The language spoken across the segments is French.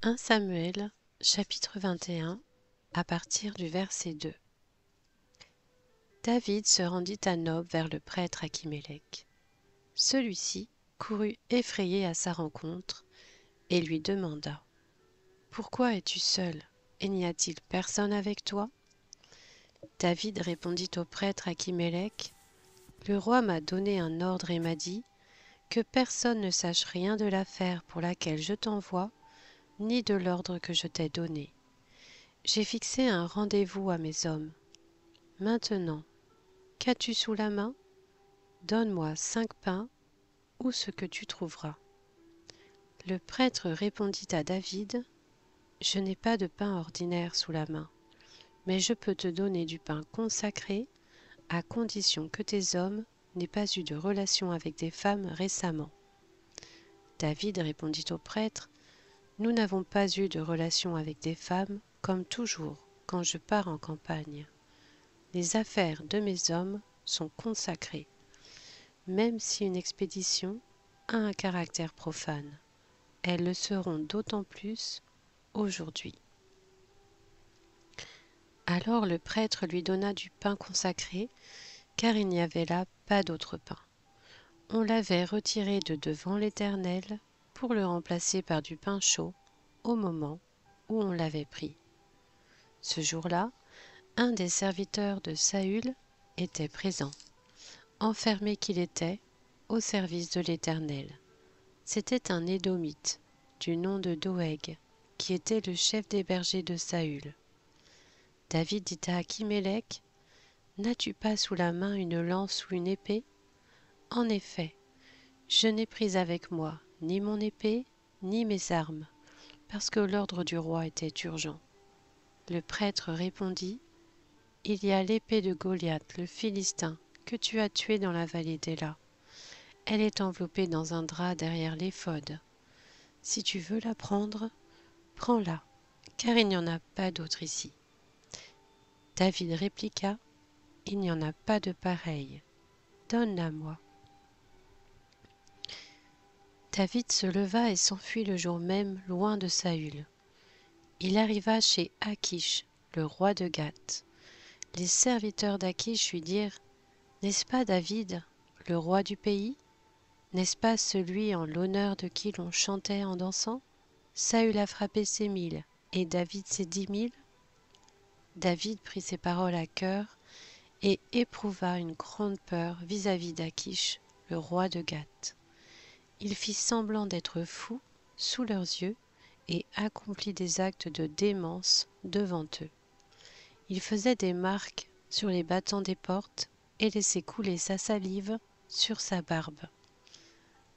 1 Samuel, chapitre 21, à partir du verset 2. David se rendit à Nob vers le prêtre Achimélec. Celui-ci courut effrayé à sa rencontre et lui demanda : « Pourquoi es-tu seul, et n'y a-t-il personne avec toi ?» David répondit au prêtre Achimélec : « Le roi m'a donné un ordre et m'a dit que personne ne sache rien de l'affaire pour laquelle je t'envoie, ni de l'ordre que je t'ai donné. J'ai fixé un rendez-vous à mes hommes. Maintenant, qu'as-tu sous la main ? Donne-moi 5 pains ou ce que tu trouveras. » Le prêtre répondit à David : « Je n'ai pas de pain ordinaire sous la main, mais je peux te donner du pain consacré, à condition que tes hommes n'aient pas eu de relation avec des femmes récemment. » David répondit au prêtre : « Nous n'avons pas eu de relation avec des femmes, comme toujours, quand je pars en campagne. Les affaires de mes hommes sont consacrées, même si une expédition a un caractère profane. Elles le seront d'autant plus aujourd'hui. » Alors le prêtre lui donna du pain consacré, car il n'y avait là pas d'autre pain. On l'avait retiré de devant l'Éternel pour le remplacer par du pain chaud au moment où on l'avait pris. Ce jour-là, un des serviteurs de Saül était présent, enfermé qu'il était, au service de l'Éternel. C'était un Édomite, du nom de Doeg, qui était le chef des bergers de Saül. David dit à Achimélec : « N'as-tu pas sous la main une lance ou une épée ? En effet, je n'ai pris avec moi ni mon épée, ni mes armes, parce que l'ordre du roi était urgent. » Le prêtre répondit : « Il y a l'épée de Goliath, le Philistin, que tu as tué dans la vallée d'Éla. Elle est enveloppée dans un drap derrière l'éphod. Si tu veux la prendre, prends-la, car il n'y en a pas d'autre ici. » David répliqua : « Il n'y en a pas de pareille. Donne-la-moi. » David se leva et s'enfuit le jour même loin de Saül. Il arriva chez Achish, le roi de Gath. Les serviteurs d'Achish lui dirent : « N'est-ce pas David, le roi du pays ? N'est-ce pas celui en l'honneur de qui l'on chantait en dansant ? Saül a frappé ses 1000 et David ses 10 000 ?» David prit ces paroles à cœur et éprouva une grande peur vis-à-vis d'Achish, le roi de Gath. Il fit semblant d'être fou sous leurs yeux et accomplit des actes de démence devant eux. Il faisait des marques sur les battants des portes et laissait couler sa salive sur sa barbe.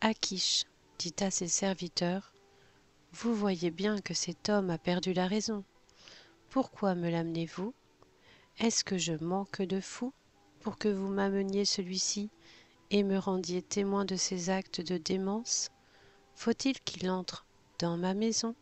Achish dit à ses serviteurs : « Vous voyez bien que cet homme a perdu la raison. Pourquoi me l'amenez-vous ? Est-ce que je manque de fou pour que vous m'ameniez celui-ci et me rendiez témoin de ses actes de démence ? Faut-il qu'il entre dans ma maison ?